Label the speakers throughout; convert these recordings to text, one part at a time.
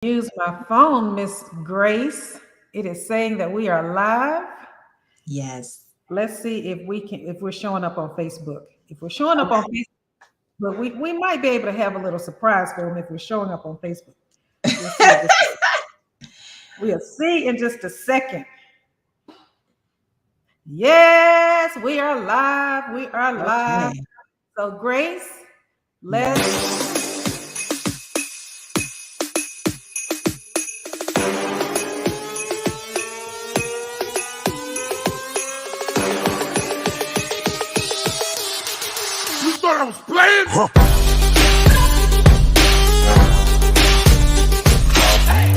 Speaker 1: Use my phone, Miss Grace. It is saying that we are live.
Speaker 2: Yes.
Speaker 1: Let's see if we're showing up on Facebook. If we're showing up on
Speaker 2: Okay.
Speaker 1: Facebook, we might be able to have a little surprise for them if we're showing up on Facebook. We'll see. We'll see in just a second. Yes, we are live. We are live.
Speaker 2: Okay.
Speaker 1: So, Grace, let's.
Speaker 2: Yes.
Speaker 3: You thought I was playing?
Speaker 2: Hey.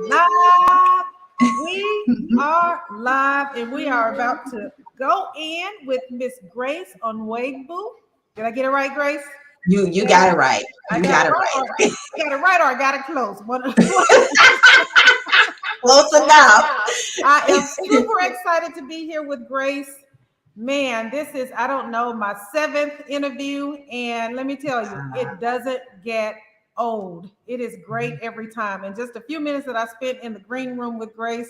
Speaker 1: Live. We are live and we are about to go in with Miss Grace Unuegbu. Did I get it right, Grace?
Speaker 2: You got it right.
Speaker 1: I
Speaker 2: You
Speaker 1: got
Speaker 2: got it right.
Speaker 1: I got it right or I got it close.
Speaker 2: Close enough.
Speaker 1: I am super excited to be here with Grace. Man, this is, I don't know, my 7th interview. And let me tell you, it doesn't get old. It is great every time. And just a few minutes that I spent in the green room with Grace,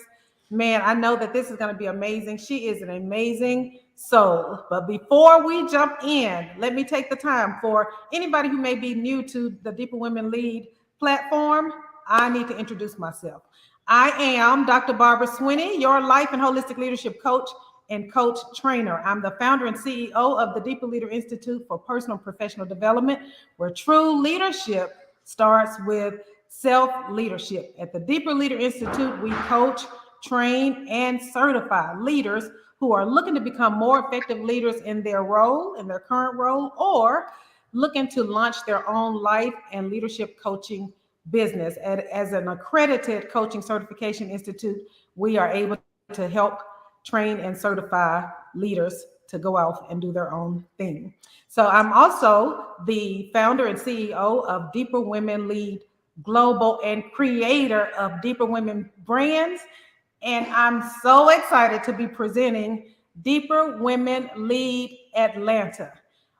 Speaker 1: man, I know that this is going to be amazing. She is an amazing soul. But before we jump in, let me take the time for anybody who may be new to the Deeper Women Lead platform. I need to introduce myself. I am Dr. Barbara Swinney, your life and holistic leadership coach and coach trainer. I'm the founder and CEO of the Deeper Leader Institute for Personal and Professional Development, where true leadership starts with self-leadership. At the Deeper Leader Institute, we coach, train, and certify leaders who are looking to become more effective leaders in their role, in their current role, or looking to launch their own life and leadership coaching business. As an accredited coaching certification institute, we are able to help train and certify leaders to go out and do their own thing. So I'm also the founder and CEO of Deeper Women Lead Global and creator of Deeper Women Brands. And I'm so excited to be presenting Deeper Women Lead Atlanta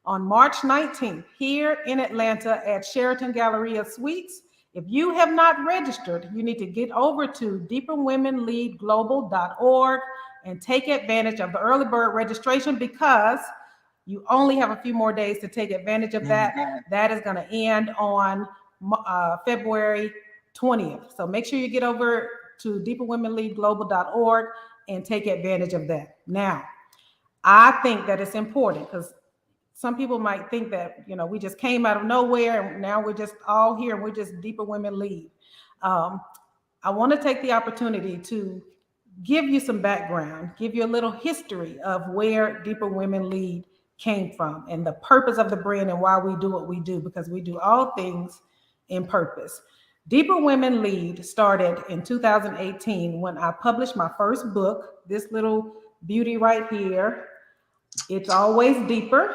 Speaker 1: on March 19th here in Atlanta at Sheraton Galleria Suites. If you have not registered, you need to get over to deeperwomenleadglobal.org and take advantage of the early bird registration because you only have a few more days to take advantage of that. That is going to end on February 20th. So make sure you get over to deeperwomenleadglobal.org and take advantage of that. Now, I think that it's important because some people might think that, we just came out of nowhere and now we're just all here and we're just Deeper Women Lead. I want to take the opportunity to give you some background, give you a little history of where Deeper Women Lead came from and the purpose of the brand and why we do what we do, because we do all things in purpose. Deeper Women Lead started in 2018 when I published my first book, this little beauty right here. It's always deeper.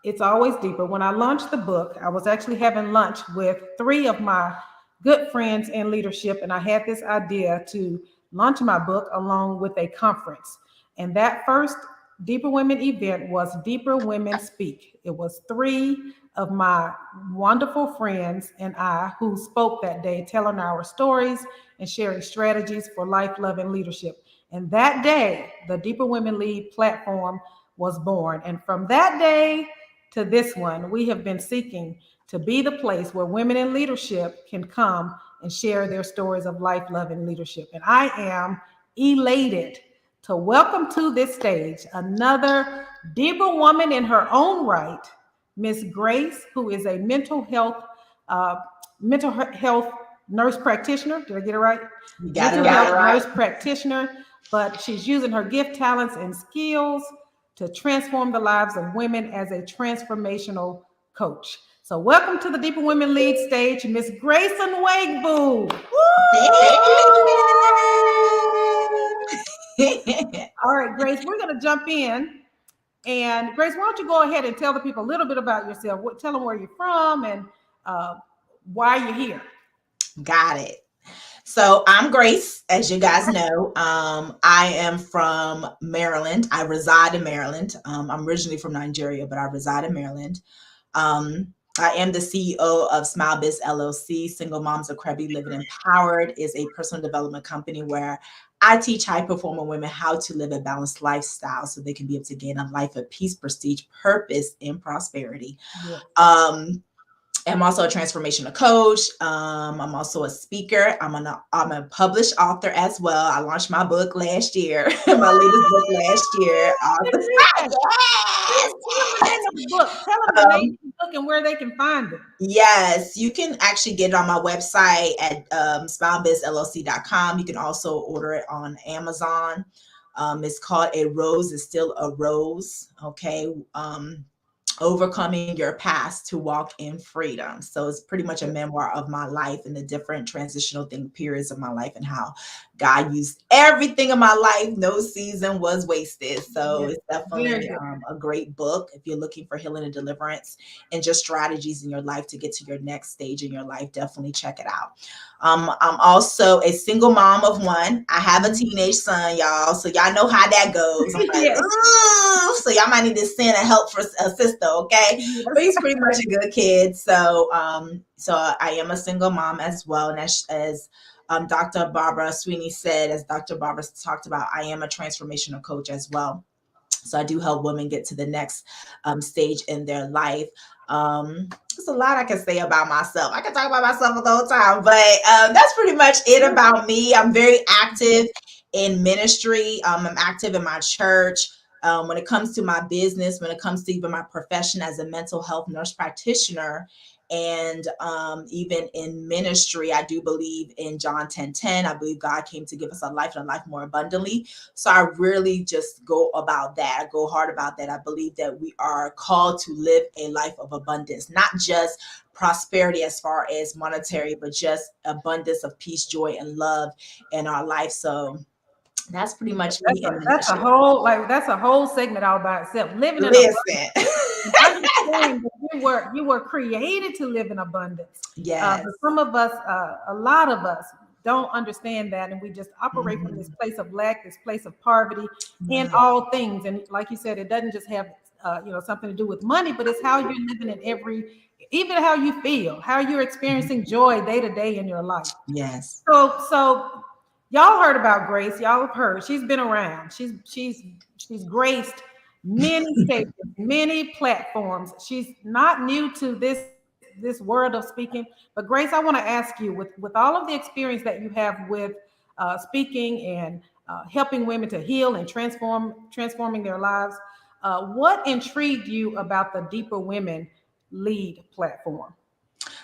Speaker 1: It's always deeper. When I launched the book, I was actually having lunch with 3 of my good friends in leadership, and I had this idea to launch my book along with a conference. And that first Deeper Women event was Deeper Women Speak. It was 3 of my wonderful friends and I who spoke that day, telling our stories and sharing strategies for life, love, and leadership. And that day, the Deeper Women Lead platform was born. And from that day to this one, we have been seeking to be the place where women in leadership can come and share their stories of life, love, and leadership. And I am elated to welcome to this stage another deeper woman in her own right, Miss Grace, who is a mental health nurse practitioner. Did I get it right?
Speaker 2: You got it right.
Speaker 1: Nurse practitioner, but she's using her gift, talents, and skills to transform the lives of women as a transformational coach. So welcome to the Deeper Women Lead stage, Miss Grace Unuegbu. All right, Grace, we're going to jump in. And Grace, why don't you go ahead and tell the people a little bit about yourself? Tell them where you're from and why you're here.
Speaker 2: Got it. So I'm Grace, as you guys know. I am from Maryland. I reside in Maryland. I'm originally from Nigeria, but I reside in Maryland. I am the CEO of Smile Biz LLC. Single Moms of Krebby Living Empowered is a personal development company where I teach high performing women how to live a balanced lifestyle so they can be able to gain a life of peace, prestige, purpose, and prosperity.
Speaker 1: Yeah.
Speaker 2: I'm also a transformational coach. I'm also a speaker. I'm a published author as well. I launched my book last year, my latest book last year.
Speaker 1: Tell them the name of the book and where they can find it.
Speaker 2: Yes, you can actually get it on my website at smilebizllc.com. You can also order it on Amazon. It's called A Rose is Still a Rose. Okay. Overcoming your past to walk in freedom. So it's pretty much a memoir of my life and the different transitional periods of my life and how God used everything in my life. No season was wasted. So it's definitely a great book if you're looking for healing and deliverance and just strategies in your life to get to your next stage in your life. Definitely check it out. I'm also a single mom of one. I have a teenage son, y'all. So y'all know how that goes. I'm like, ooh, so y'all might need to send a help for a sister, okay? But he's pretty much a good kid. So I am a single mom as well. And as Dr. Barbara Sweeney said, as Dr. Barbara talked about, I am a transformational coach as well. So I do help women get to the next stage in their life. There's a lot I can say about myself. I can talk about myself the whole time, but that's pretty much it about me. I'm very active in ministry. I'm active in my church. When it comes to my business, when it comes to even my profession as a mental health nurse practitioner, and even in ministry, I do believe in John 10:10. I believe God came to give us a life and a life more abundantly. So I really just go about that. I go hard about that. I believe that we are called to live a life of abundance, not just prosperity as far as monetary, but just abundance of peace, joy, and love in our life. So that's pretty much me.
Speaker 1: That's a whole segment all by itself. Living in
Speaker 2: abundance.
Speaker 1: Understand that you were created to live in abundance.
Speaker 2: Yes.
Speaker 1: But some of us, a lot of us, don't understand that, and we just operate from this place of lack, this place of poverty in all things. And like you said, it doesn't just have something to do with money, but it's how you're living in even how you feel, how you're experiencing joy day to day in your life.
Speaker 2: Yes.
Speaker 1: So y'all heard about Grace. Y'all have heard. She's been around. She's graced many stages, many platforms. She's not new to this world of speaking. But Grace, I want to ask you, with all of the experience that you have with speaking and helping women to heal and transforming their lives, what intrigued you about the Deeper Women Lead platform?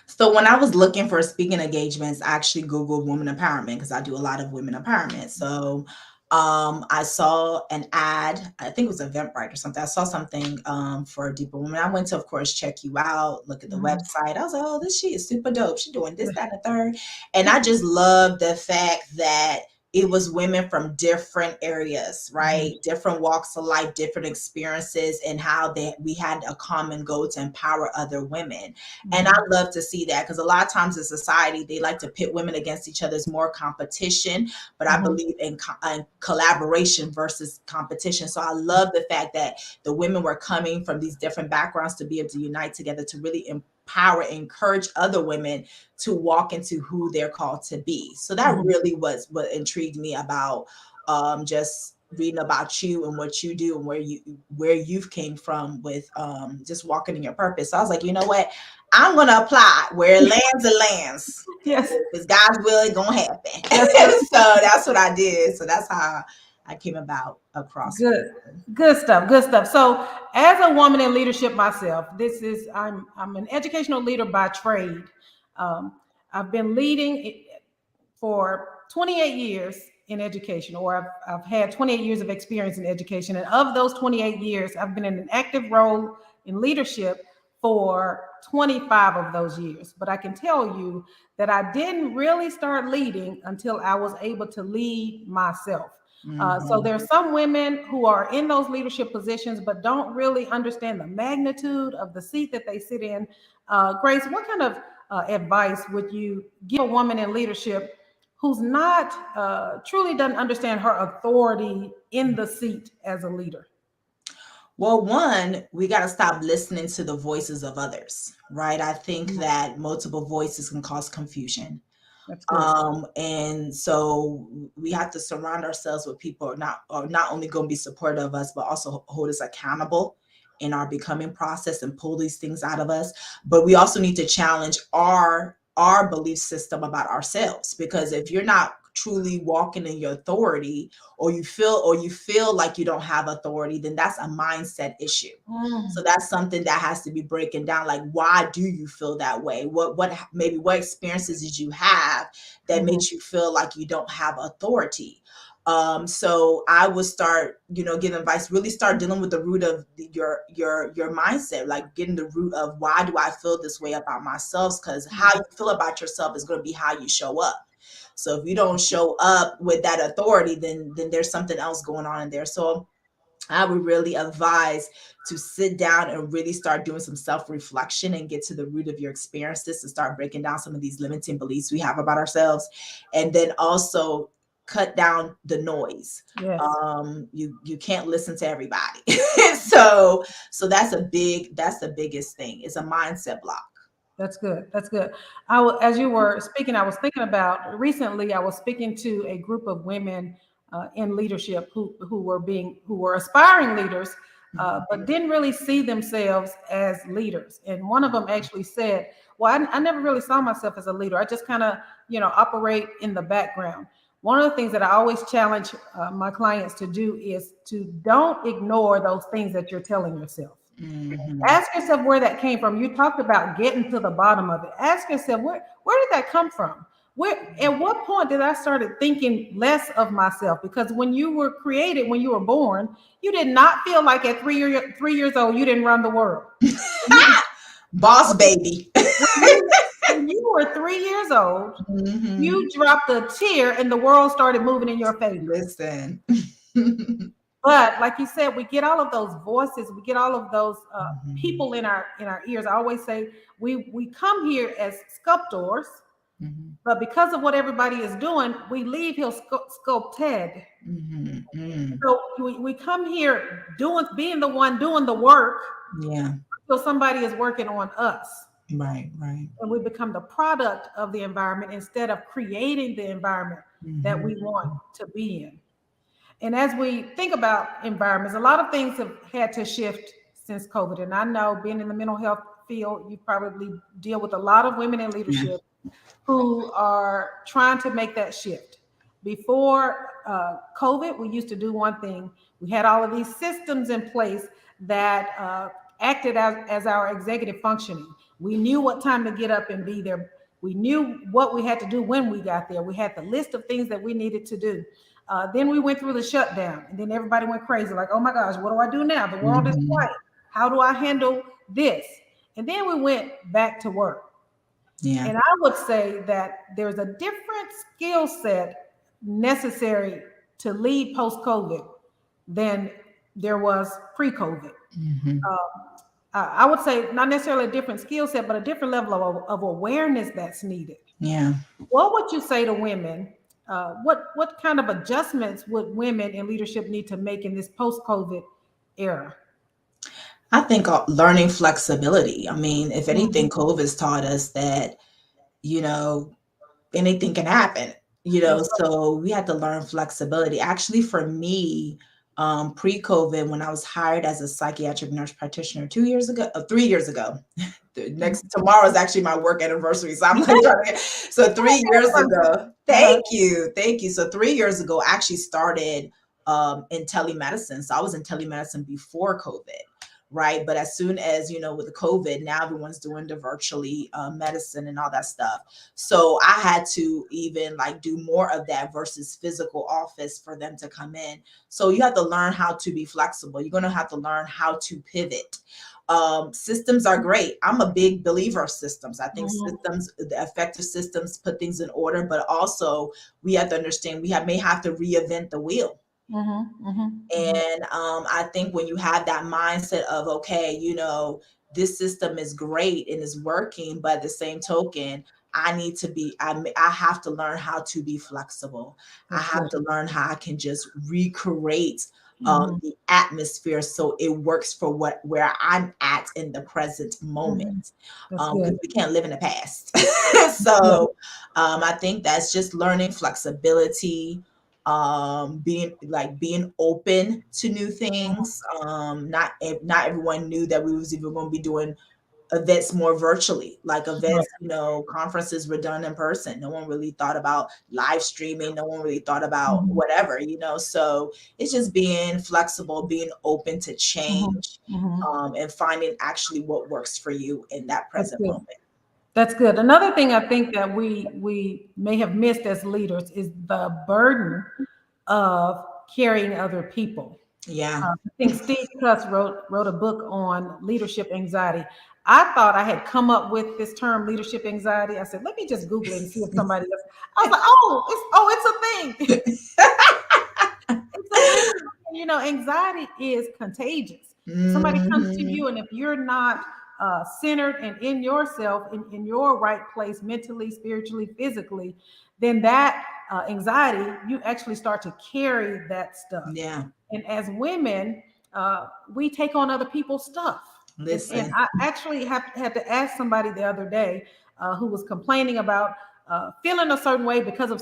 Speaker 2: So when I was looking for speaking engagements, I actually Googled women empowerment because I do a lot of women empowerment. So I saw an ad, I think it was Eventbrite or something. I saw something for Deeper Women. I went to, of course, check you out, look at the website. I was like, oh, she is super dope. She's doing this, that, and the third. And I just love the fact that it was women from different areas, right? Different walks of life, different experiences, and how we had a common goal to empower other women. And I love to see that because a lot of times in society, they like to pit women against each other. There's more competition, but I believe in collaboration versus competition. So I love the fact that the women were coming from these different backgrounds to be able to unite together to really empower, encourage other women to walk into who they're called to be. So that really was what intrigued me about just reading about you and what you do and where you've came from with just walking in your purpose. So I was like, you know what? I'm gonna apply where it lands, it lands.
Speaker 1: Yes.
Speaker 2: Because God's will is gonna happen. So that's what I did. So that's how I came about across.
Speaker 1: Good stuff. So as a woman in leadership myself, I'm an educational leader by trade. I've been leading for 28 years in education, or I've had 28 years of experience in education. And of those 28 years, I've been in an active role in leadership for 25 of those years. But I can tell you that I didn't really start leading until I was able to lead myself. So there's some women who are in those leadership positions, but don't really understand the magnitude of the seat that they sit in. Grace, what kind of advice would you give a woman in leadership who's not truly doesn't understand her authority in the seat as a leader?
Speaker 2: Well, one, we got to stop listening to the voices of others, right? I think that multiple voices can cause confusion.
Speaker 1: That's good.
Speaker 2: And so we have to surround ourselves with people who are not only going to be supportive of us, but also hold us accountable in our becoming process and pull these things out of us. But we also need to challenge our belief system about ourselves, because if you're not truly walking in your authority, or you feel like you don't have authority, then that's a mindset issue. So that's something that has to be breaking down. Like, why do you feel that way? What experiences did you have that makes you feel like you don't have authority? So I would start, giving advice, really start dealing with the root of your mindset, like getting the root of why do I feel this way about myself? Because how you feel about yourself is going to be how you show up. So if you don't show up with that authority, then there's something else going on in there. So I would really advise to sit down and really start doing some self-reflection and get to the root of your experiences and start breaking down some of these limiting beliefs we have about ourselves. And then also cut down the noise.
Speaker 1: Yes.
Speaker 2: You can't listen to everybody. So that's the biggest thing. It's a mindset block.
Speaker 1: That's good. That's good. As you were speaking, I was thinking about recently. I was speaking to a group of women in leadership who were aspiring leaders, but didn't really see themselves as leaders. And one of them actually said, "Well, I never really saw myself as a leader. I just kind of, operate in the background." One of the things that I always challenge my clients to do is to don't ignore those things that you're telling yourself. Ask yourself where that came from. You talked about getting to the bottom of it. Ask yourself, where did that come from? At what point did I started thinking less of myself? Because when you were created, when you were born, you did not feel like at 3 years old, you didn't run the world.
Speaker 2: Boss baby.
Speaker 1: When you were 3 years old, you dropped a tear and the world started moving in your favor.
Speaker 2: Listen.
Speaker 1: But like you said, we get all of those voices, we get all of those people in our ears. I always say we come here as sculptors, but because of what everybody is doing, we leave here sculpted. So we come here being the one doing the work.
Speaker 2: Yeah.
Speaker 1: So somebody is working on us.
Speaker 2: Right.
Speaker 1: And we become the product of the environment instead of creating the environment that we want to be in. And as we think about environments, a lot of things have had to shift since COVID. And I know, being in the mental health field, you probably deal with a lot of women in leadership who are trying to make that shift. Before COVID, we used to do one thing. We had all of these systems in place that acted as our executive functioning. We knew what time to get up and be there. We knew what we had to do when we got there. We had the list of things that we needed to do. Then we went through the shutdown, and then everybody went crazy, like, oh my gosh, what do I do now? The world is quiet. How do I handle this? And then we went back to work. Yeah. And I would say that there's a different skill set necessary to lead post-COVID than there was pre-COVID. I would say not necessarily a different skill set, but a different level of awareness that's needed. Yeah. What would you say to women? What kind of adjustments would women in leadership need to make in this post-COVID era?
Speaker 2: I think learning flexibility. I mean, if anything, COVID's taught us that, anything can happen, so we had to learn flexibility. Actually, for me, pre-COVID, when I was hired as a psychiatric nurse practitioner 3 years ago, tomorrow is actually my work anniversary. So I'm like, so 3 years ago, thank you. So 3 years ago, I actually started in telemedicine. So I was in telemedicine before COVID. Right. But as soon as, with the COVID, now everyone's doing the virtually medicine and all that stuff. So I had to even do more of that versus physical office for them to come in. So you have to learn how to be flexible. You're going to have to learn how to pivot. Systems are great. I'm a big believer of systems. I think the effective systems put things in order, but also we have to understand we may have to reinvent the wheel. And I think when you have that mindset of, okay, you know, this system is great and is working, but at the same token, I need to be, I have to learn how to be flexible. I have to learn how I can just recreate the atmosphere so it works for where I'm at in the present moment. Because we can't live in the past. So I think that's just learning flexibility, being open to new things. Not everyone knew that we was even going to be doing events more virtually, like events, you know, conferences were done in person. No one really thought about live streaming. No one really thought about whatever, you know. So it's just being flexible, being open to change, and finding actually what works for you in that present moment.
Speaker 1: That's good. Another thing I think that we may have missed as leaders is the burden of carrying other people.
Speaker 2: Yeah.
Speaker 1: I think Steve Cuss wrote a book on leadership anxiety. I thought I had come up with this term leadership anxiety. I said, let me just Google it and see if somebody else. I was like, it's a thing. It's a thing. You know, anxiety is contagious. Somebody comes to you, and if you're not centered and in yourself, in your right place, mentally, spiritually, physically, then that anxiety, you actually start to carry that stuff.
Speaker 2: Yeah.
Speaker 1: And as women, we take on other people's stuff.
Speaker 2: Listen.
Speaker 1: And I actually had to ask somebody the other day who was complaining about feeling a certain way because of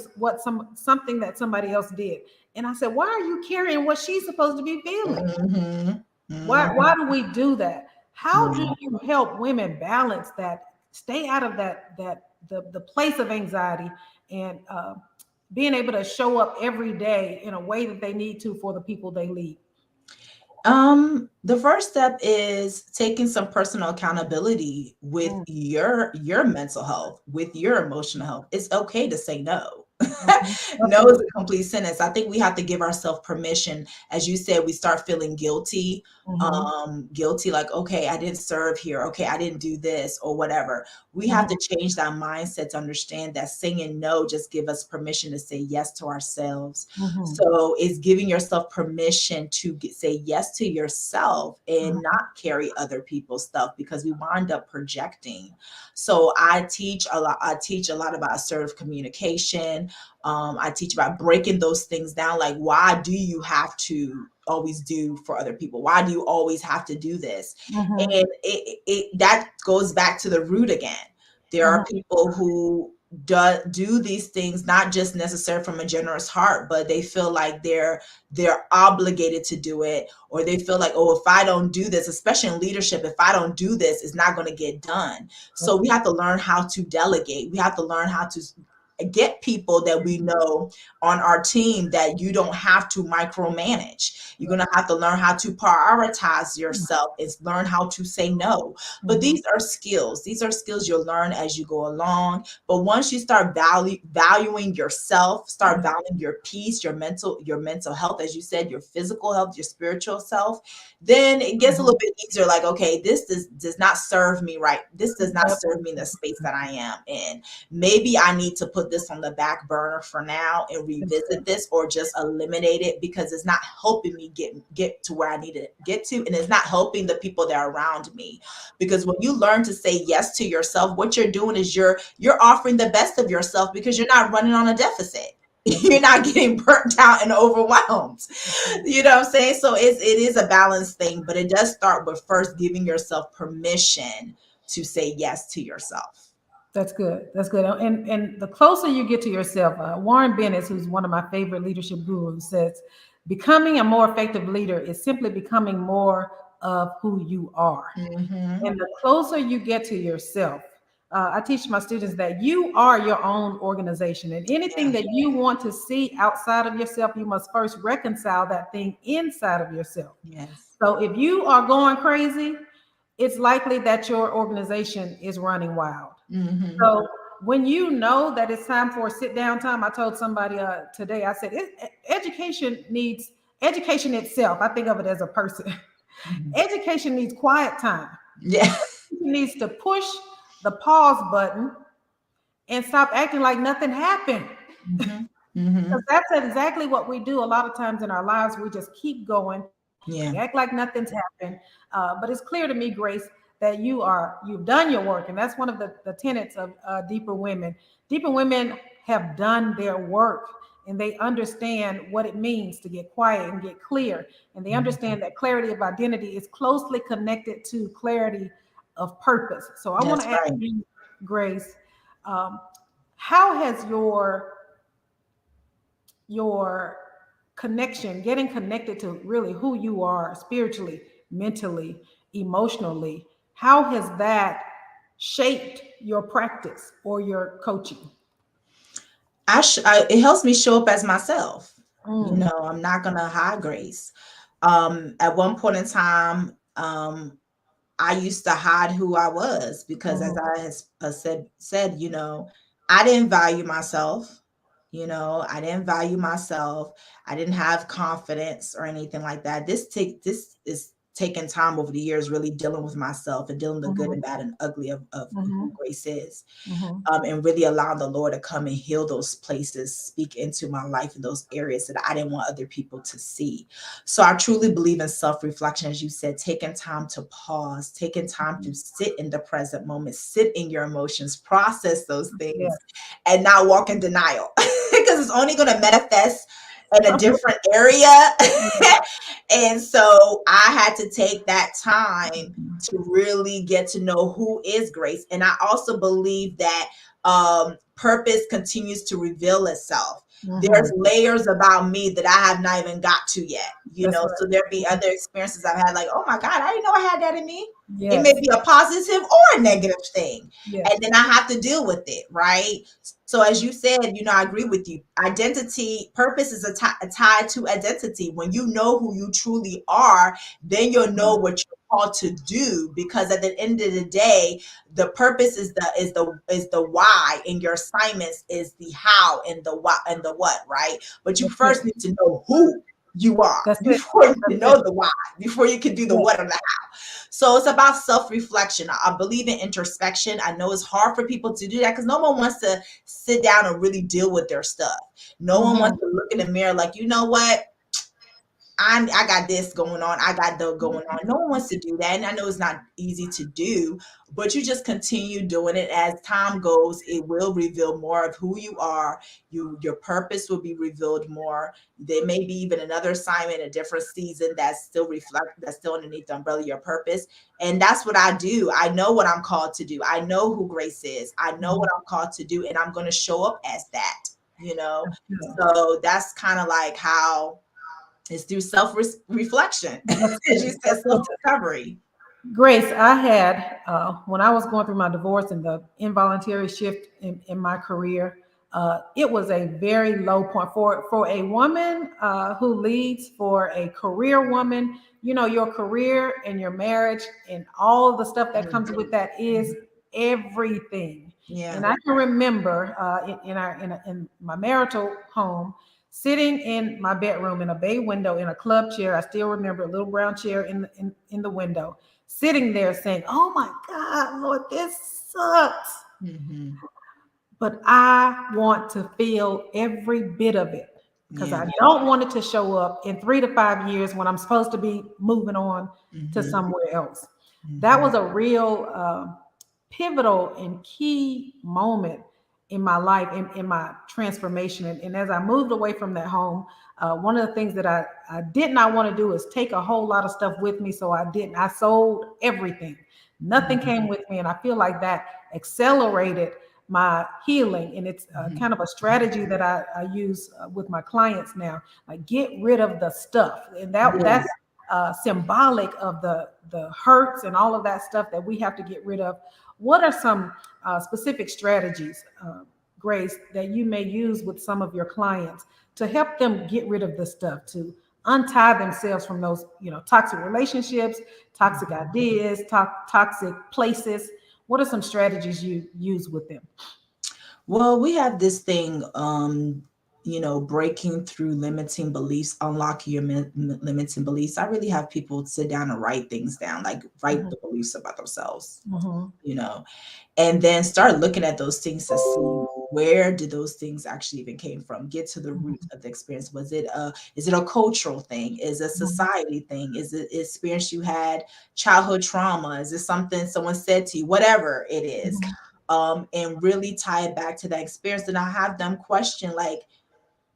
Speaker 1: something that somebody else did. And I said, why are you carrying what she's supposed to be feeling? Why do we do that? How do you help women balance that, stay out of the place of anxiety, and being able to show up every day in a way that they need to for the people they lead?
Speaker 2: The first step is taking some personal accountability with your mental health, with your emotional health. It's okay to say no. No is a complete sentence. I think we have to give ourselves permission. As you said, we start feeling guilty, guilty, like, okay, I didn't serve here. Okay, I didn't do this or whatever. We have to change that mindset to understand that saying no just give us permission to say yes to ourselves. So it's giving yourself permission to say yes to yourself and not carry other people's stuff, because we wind up projecting. So I teach a lot about assertive communication. I teach about breaking those things down. Like, why do you have to always do for other people? Why do you always have to do this? And that goes back to the root again. There are people who do these things not just necessarily from a generous heart, but they feel like they're obligated to do it, or they feel like, oh, if I don't do this, especially in leadership, if I don't do this, it's not going to get done. So we have to learn how to delegate. We have to learn how to get people that we know on our team that you don't have to micromanage. You're going to have to learn how to prioritize yourself and learn how to say no. But these are skills. These are skills you'll learn as you go along. But once you start valuing yourself, start valuing your peace, your mental health, as you said, your physical health, your spiritual self, then it gets a little bit easier. Like, okay, this does not serve me right. This does not serve me in the space that I am in. Maybe I need to put this on the back burner for now and revisit this, or just eliminate it, because it's not helping me get to where I need to get to, and it's not helping the people that are around me. Because when you learn to say yes to yourself, what you're doing is you're offering the best of yourself, because you're not running on a deficit. You're not getting burnt out and overwhelmed. You know what I'm saying? So it is a balanced thing, but it does start with first giving yourself permission to say yes to yourself.
Speaker 1: That's good. That's good. And the closer you get to yourself, Warren Bennett, who's one of my favorite leadership gurus, says, becoming a more effective leader is simply becoming more of who you are. And the closer you get to yourself, I teach my students that you are your own organization, and anything that you want to see outside of yourself, you must first reconcile that thing inside of yourself.
Speaker 2: Yes.
Speaker 1: So if you are going crazy, it's likely that your organization is running wild. So when you know that it's time for a sit down time, I told somebody today, I said, education itself. I think of it as a person. Education needs quiet time.
Speaker 2: Yeah.
Speaker 1: It needs to push the pause button and stop acting like nothing happened. Because that's exactly what we do a lot of times in our lives. We just keep going.
Speaker 2: Yeah.
Speaker 1: We act like nothing's happened. But it's clear to me, Grace, that you've done your work. And that's one of the tenets of Deeper Women. Deeper Women have done their work, and they understand what it means to get quiet and get clear. And they understand that clarity of identity is closely connected to clarity of purpose. So I want to ask you, Grace, how has your connection, getting connected to really who you are spiritually, mentally, emotionally, how has that shaped your practice or your coaching?
Speaker 2: It helps me show up as myself. You know, I'm not gonna hide Grace. At one point in time, I used to hide who I was because, as I has said, you know, I didn't value myself. You know, I didn't value myself. I didn't have confidence or anything like that. This is taking time over the years, really dealing with myself and dealing with the good and bad and ugly of who Grace is. And really allowing the Lord to come and heal those places, speak into my life in those areas that I didn't want other people to see. So I truly believe in self-reflection, as you said, taking time to pause, taking time to sit in the present moment, sit in your emotions, process those things, and not walk in denial, because it's only going to manifest in a different area. And so I had to take that time to really get to know who is Grace. And I also believe that purpose continues to reveal itself. There's layers about me that I have not even got to yet, you know. So there'll be other experiences I've had, like, oh my God, I didn't know I had that in me. It may be a positive or a negative thing. And then I have to deal with it, right? So as you said, you know, I agree with you. Identity, purpose is tied to identity. When you know who you truly are, then you'll know what you're called to do, because at the end of the day, the purpose is the why, and your assignments is the how and the what, right? But you first need to know who you are before you can know the why, before you can do the what or the how. So it's about self-reflection. I believe in introspection. I know it's hard for people to do that because no one wants to sit down and really deal with their stuff. No one wants to look in the mirror like, you know what? I got this going on. I got that going on. No one wants to do that. And I know it's not easy to do, but you just continue doing it. As time goes, it will reveal more of who you are. Your purpose will be revealed more. There may be even another assignment, a different season that's still underneath the umbrella of your purpose. And that's what I do. I know what I'm called to do. I know who Grace is. I know what I'm called to do, and I'm going to show up as that, you know? So that's kind of like how it's through self-reflection, as you said, self-discovery.
Speaker 1: Grace, I had, when I was going through my divorce and the involuntary shift in my career, it was a very low point for a woman who leads, for a career woman. You know, your career and your marriage and all of the stuff that comes with that is everything. And I can remember in my marital home, sitting in my bedroom in a bay window in a club chair. I still remember a little brown chair in the window, sitting there saying, oh my God, Lord, this sucks. But I want to feel every bit of it, because I don't want it to show up in 3 to 5 years when I'm supposed to be moving on to somewhere else. That was a real pivotal and key moment in my life, in my transformation. And as I moved away from that home, one of the things that I did not want to do is take a whole lot of stuff with me. So I didn't. I sold everything. Nothing came with me. And I feel like that accelerated my healing. And it's kind of a strategy that I use with my clients now. Like, get rid of the stuff. And that's symbolic of the hurts and all of that stuff that we have to get rid of. What are some specific strategies, Grace, that you may use with some of your clients to help them get rid of the stuff, to untie themselves from those, you know, toxic relationships, toxic ideas, toxic places? What are some strategies you use with them?
Speaker 2: Well, we have this thing, breaking through limiting beliefs, unlocking your limiting beliefs. I really have people sit down and write things down, like write the beliefs about themselves, and then start looking at those things to see where did those things actually even came from. Get to the root of the experience. Is it a cultural thing? Is it a society thing? Is it experience you had, childhood trauma? Is it something someone said to you? Whatever it is. And really tie it back to that experience. And I have them question, like,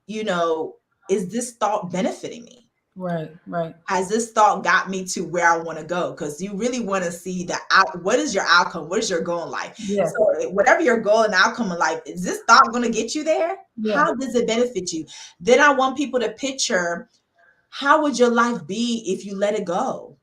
Speaker 2: is this thought benefiting me?
Speaker 1: Right.
Speaker 2: Has this thought got me to where I want to go? Because you really want to see what is your outcome? What is your goal in life?
Speaker 1: Yeah.
Speaker 2: So whatever your goal and outcome in life, is this thought going to get you there?
Speaker 1: Yeah.
Speaker 2: How does it benefit you? Then I want people to picture, how would your life be if you let it go?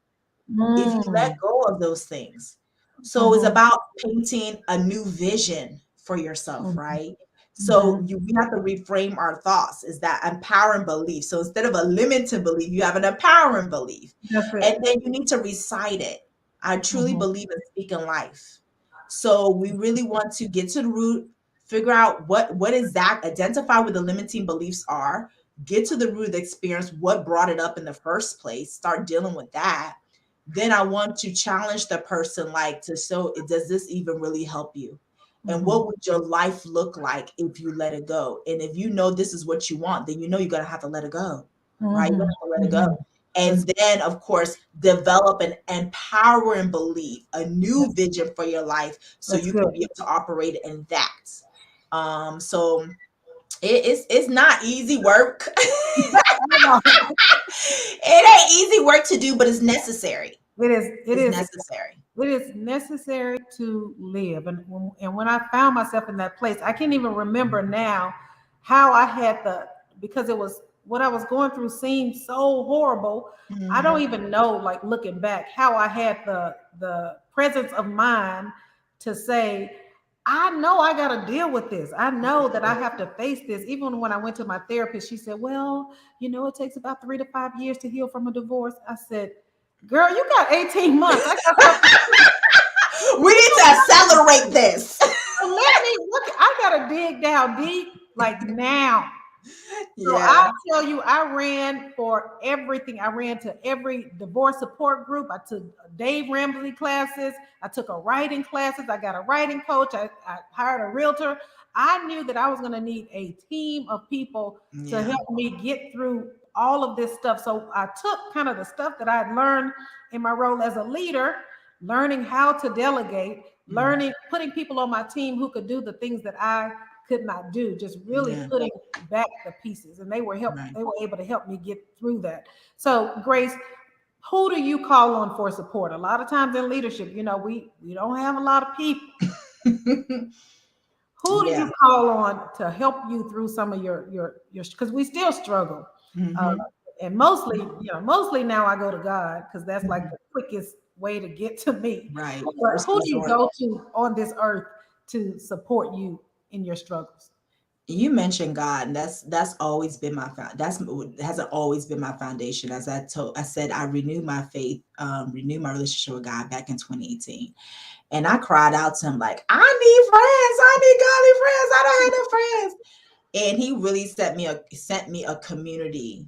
Speaker 2: If you let go of those things. So it's about painting a new vision for yourself, right? So we have to reframe our thoughts. Is that empowering belief? So instead of a limiting belief, you have an empowering belief. And then you need to recite it. I truly believe in speaking life. So we really want to get to the root, figure out what exact, identify what the limiting beliefs are, get to the root of the experience, what brought it up in the first place, start dealing with that. Then I want to challenge the person, like, to show, does this even really help you? And what would your life look like if you let it go? And if you know this is what you want, then you're going to have to let it go, right? You're going to have to let it go. And then, of course, develop an empowering belief, a new vision for your life, so you can be able to operate in that. So it's not easy work. It ain't easy work to do, but it's necessary. It is necessary.
Speaker 1: It is necessary to live. And when I found myself in that place, I can't even remember now how I had because it was what I was going through seemed so horrible. I don't even know, like, looking back, how I had the presence of mind to say, I know I got to deal with this. I know that I have to face this. Even when I went to my therapist, she said, well, it takes about 3 to 5 years to heal from a divorce. I said, girl, you got 18 months.
Speaker 2: We need to accelerate this.
Speaker 1: Let me look. I got to dig down deep, like, now. So I'll tell you, I ran for everything. I ran to every divorce support group. I took Dave Ramsey classes. I took a writing classes. I got a writing coach. I hired a realtor. I knew that I was going to need a team of people to help me get through all of this stuff. So I took kind of the stuff that I had learned in my role as a leader, learning how to delegate, putting people on my team who could do the things that I could not do, just really putting back the pieces, and they were able to help me get through that. So, Grace, who do you call on for support? A lot of times in leadership, we don't have a lot of people. Who do you call on to help you through some of your because we still struggle, and mostly now I go to God, because that's like the quickest way to get to me.
Speaker 2: Right.
Speaker 1: But who do you go to on this earth to support you in your struggles?
Speaker 2: You mentioned God, and that's always been hasn't always been my foundation. As I said, I renewed my faith, renewed my relationship with God back in 2018. And I cried out to him, like, I need friends. I need godly friends. I don't have no friends. And he really sent me a community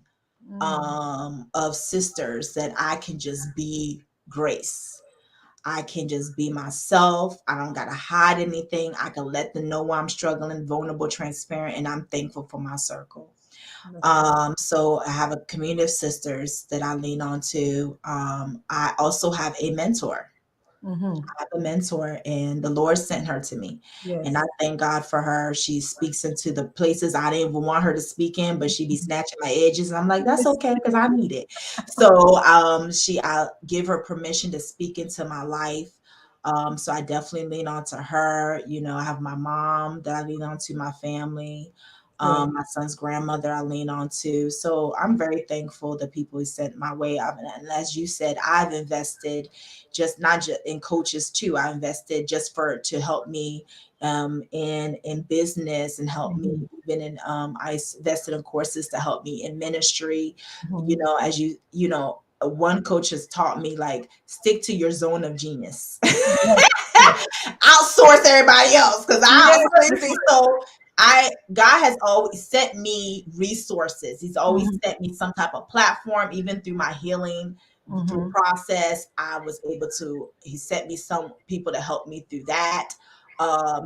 Speaker 2: of sisters that I can just be Grace. I can just be myself. I don't got to hide anything. I can let them know why I'm struggling, vulnerable, transparent, and I'm thankful for my circle. So I have a community of sisters that I lean on to. I also have a mentor. I have a mentor, and the Lord sent her to me. And I thank God for her. She speaks into the places I didn't even want her to speak in, but she be snatching my edges. And I'm like, that's okay, because I need it. So I give her permission to speak into my life. So I definitely lean on to her. I have my mom that I lean on to, my family. My son's grandmother I lean on to. So I'm very thankful the people who sent my way. And as you said, I've invested not just in coaches too. I invested just to help me in business, and help me even in I invested in courses to help me in ministry. As one coach has taught me, like, stick to your zone of genius. Outsource everybody else, because I really think so. God has always sent me resources. He's always sent me some type of platform, even through my healing through process. He sent me some people to help me through that.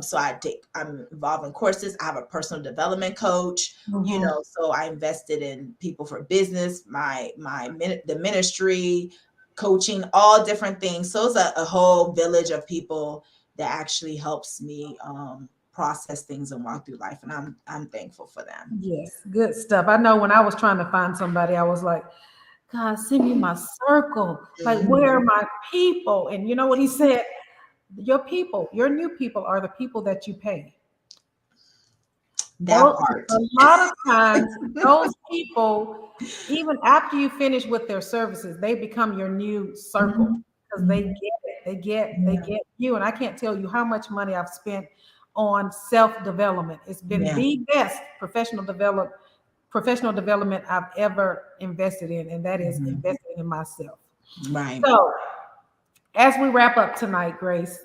Speaker 2: So I'm involved in courses. I have a personal development coach, so I invested in people for business, the ministry, coaching, all different things. So it's a whole village of people that actually helps me process things and walk through life, and I'm thankful for them.
Speaker 1: Yes, good stuff. I know when I was trying to find somebody, I was like, God, send me my circle. Like, where are my people? And you know what he said? Your people, your new people are the people that you pay.
Speaker 2: That part.
Speaker 1: A lot of times, those people, even after you finish with their services, they become your new circle because they get it. They get you. And I can't tell you how much money I've spent on self-development. It's been the best professional development I've ever invested in, and that is investing in myself.
Speaker 2: Right.
Speaker 1: So, as we wrap up tonight, Grace,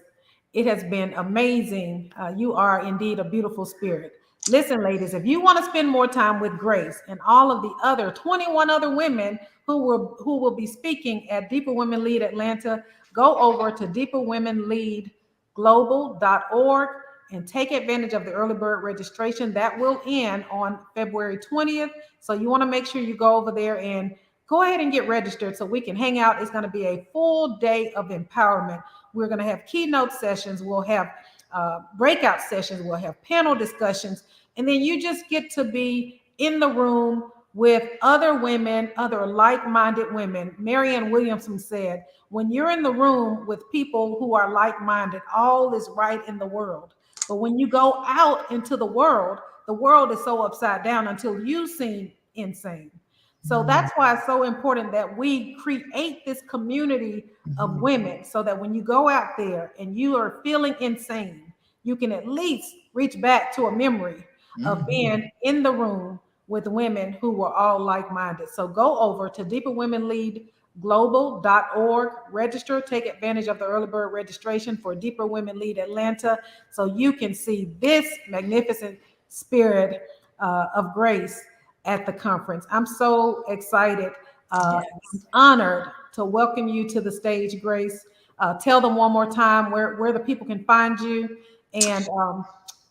Speaker 1: it has been amazing. You are indeed a beautiful spirit. Listen, ladies, if you want to spend more time with Grace and all of the other 21 other women who will be speaking at Deeper Women Lead Atlanta, go over to deeperwomenleadglobal.org and take advantage of the early bird registration. That will end on February 20th. So you want to make sure you go over there and go ahead and get registered so we can hang out. It's going to be a full day of empowerment. We're going to have keynote sessions. We'll have breakout sessions. We'll have panel discussions. And then you just get to be in the room with other women, other like-minded women. Marianne Williamson said, when you're in the room with people who are like-minded, all is right in the world. But when you go out into the world is so upside down until you seem insane. So that's why it's so important that we create this community of women so that when you go out there and you are feeling insane, you can at least reach back to a memory of being in the room with women who were all like-minded. So go over to deeperwomenleadglobal.org, register, take advantage of the early bird registration for Deeper Women Lead Atlanta so you can see this magnificent spirit of Grace at the conference. I'm so excited, honored to welcome you to the stage, Grace. Tell them one more time where the people can find you and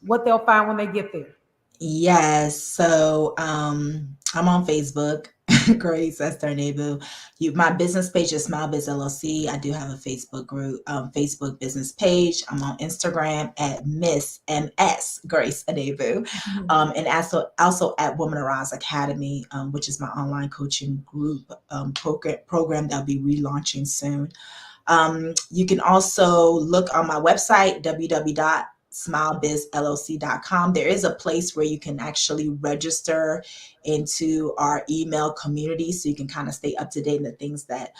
Speaker 1: what they'll find when they get there.
Speaker 2: Yes. So I'm on Facebook, Grace Unuegbu. My business page is Smile Biz LLC. I do have a Facebook group, Facebook business page. I'm on Instagram at Miss MS Grace Unuegbu, and also at Woman Arise Academy, which is my online coaching group program that'll be relaunching soon. You can also look on my website, www.smilebizllc.com. There is a place where you can actually register into our email community so you can kind of stay up to date in the things that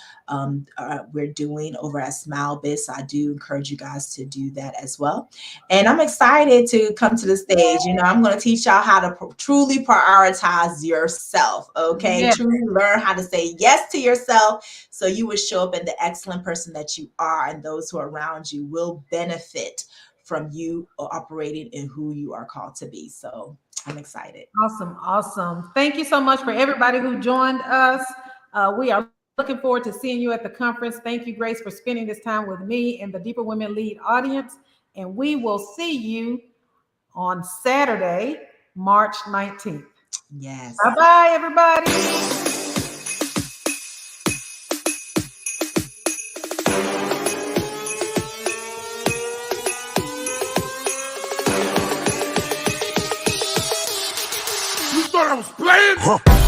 Speaker 2: we're doing over at Smile Biz. So I do encourage you guys to do that as well. And I'm excited to come to the stage. I'm going to teach y'all how to truly prioritize yourself, okay?
Speaker 1: Yes.
Speaker 2: Truly learn how to say yes to yourself so you will show up in the excellent person that you are, and those who are around you will benefit from you operating in who you are called to be. So I'm excited.
Speaker 1: Awesome. Thank you so much for everybody who joined us. We are looking forward to seeing you at the conference. Thank you, Grace, for spending this time with me and the Deeper Women Lead audience. And we will see you on Saturday, March 19th.
Speaker 2: Yes.
Speaker 1: Bye-bye, everybody.
Speaker 3: You thought I was playing?